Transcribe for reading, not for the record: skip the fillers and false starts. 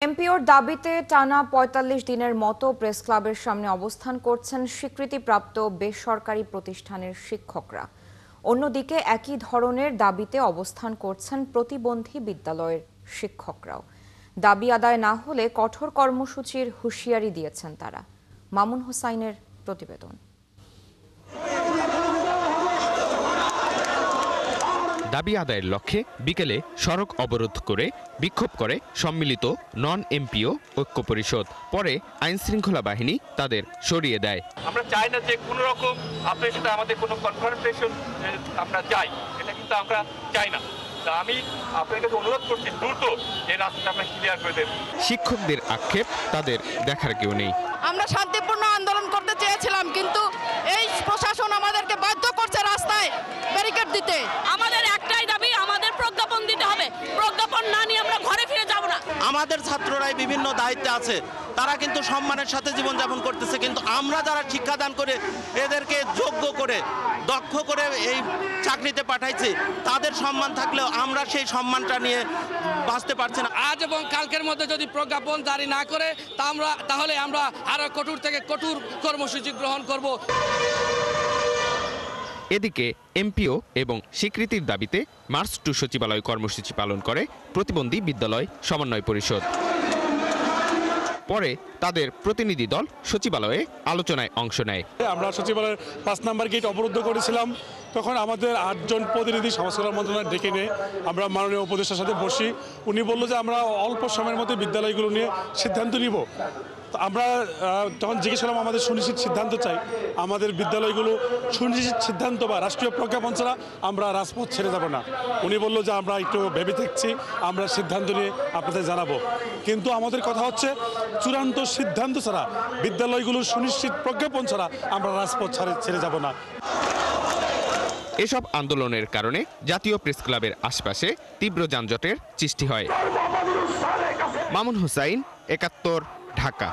এমপিওর দাবিতে টানা ৪৫ দিনের মতো প্রেস ক্লাবের সামনে অবস্থান করছেন স্বীকৃতিপ্রাপ্ত বেসরকারি প্রতিষ্ঠানের শিক্ষকরা। অন্যদিকে একই ধরনের দাবিতে অবস্থান করছেন প্রতিবন্ধী বিদ্যালয়ের শিক্ষকরাও। দাবি আদায় না হলে কঠোর কর্মসূচির হুঁশিয়ারি দিয়েছেন তারা। মামুন হোসাইনের প্রতিবেদন। দাবি আদায়ের লক্ষ্যে বিকেলে সড়ক অবরোধ করে বিক্ষোভ করে সম্মিলিত নন এমপিও ঐক্য পরিষদ। পরে আইন শৃঙ্খলা বাহিনী তাদের সরিয়ে দেয়। আমরা চাই না যে কোনো রকম আপনার সাথে আমাদের কোনো কনফ্রন্টেশন আমরা চাই, এটা কিন্তু আমরা চাই না। আমি আপনার কাছে অনুরোধ করছি দ্রুত এই রাস্তাটা আমরা ক্লিয়ার করে দেব। শিক্ষকদের আক্ষেপ তাদের দেখার কেউ নেই। আমরা শান্তিপূর্ণ আন্দোলন করতে চেয়েছিলাম, কিন্তু এই প্রশাসন আমাদেরকে বাধ্য করছে রাস্তায় ব্যারিকেড দিতে। আমাদের একটাই দাবি, আমাদের প্রজ্ঞাপন দিতে হবে। প্রজ্ঞাপন না নিয়ে আমরা ঘরে ফিরে যাব না। আমাদের ছাত্ররাই বিভিন্ন দায়িত্বে আছে, তারা কিন্তু সম্মানের সাথে জীবনযাপন করতেছে, কিন্তু আমরা যারা শিক্ষাদান করে এদেরকে যোগ্য করে দক্ষ করে এই চাকরিতে পাঠাইছি, তাদের সম্মান থাকলেও আমরা সেই সম্মানটা নিয়ে বাঁচতে পারছি না। আজ এবং কালকের মধ্যে যদি প্রজ্ঞাপন জারি না করে তাহলে আমরা আরো কঠোর থেকে কঠোর কর্মসূচি গ্রহণ করব। এদিকে এমপিও এবং স্বীকৃতির দাবিতে মার্চ টু সচিবালয় কর্মসূচি পালন করে প্রতিবন্ধী বিদ্যালয় সমন্বয় পরিষদ। পরে তাদের প্রতিনিধি দল সচিবালয়ে আলোচনায় অংশ নেয়। আমরা সচিবালয়ের ৫ নম্বর গেট অবরুদ্ধ করেছিলাম। তখন আমাদের ৮ জন প্রতিনিধি সমাজ কল্যাণ মন্ত্রণালয় ডেকে নিয়ে আমরা মাননীয় উপদেষ্টার সাথে বসি। উনি বলল যে আমরা অল্প সময়ের মধ্যে বিদ্যালয়গুলো নিয়ে সিদ্ধান্ত নিব। আমরা তখন জিজ্ঞেস করলাম আমাদের সুনিশ্চিত সিদ্ধান্ত চাই, আমাদের বিদ্যালয়গুলো সুনিশ্চিত সিদ্ধান্ত বা রাষ্ট্রীয় প্রজ্ঞাপন ছাড়া আমরা রাজপথ ছেড়ে যাব না। উনি বললো যে আমরা একটু ভেবে দেখছি, আমরা সিদ্ধান্ত নিয়ে আপনাদের জানাবো। কিন্তু আমাদের কথা হচ্ছে চূড়ান্ত সিদ্ধান্ত ছাড়া, বিদ্যালয়গুলোর সুনিশ্চিত প্রজ্ঞাপন ছাড়া আমরা রাজপথ ছেড়ে যাব না। এসব আন্দোলনের কারণে জাতীয় প্রেস ক্লাবের আশপাশে তীব্র যানজটের সৃষ্টি হয়। মামুন হোসাইন, ৭১, ঢাকা।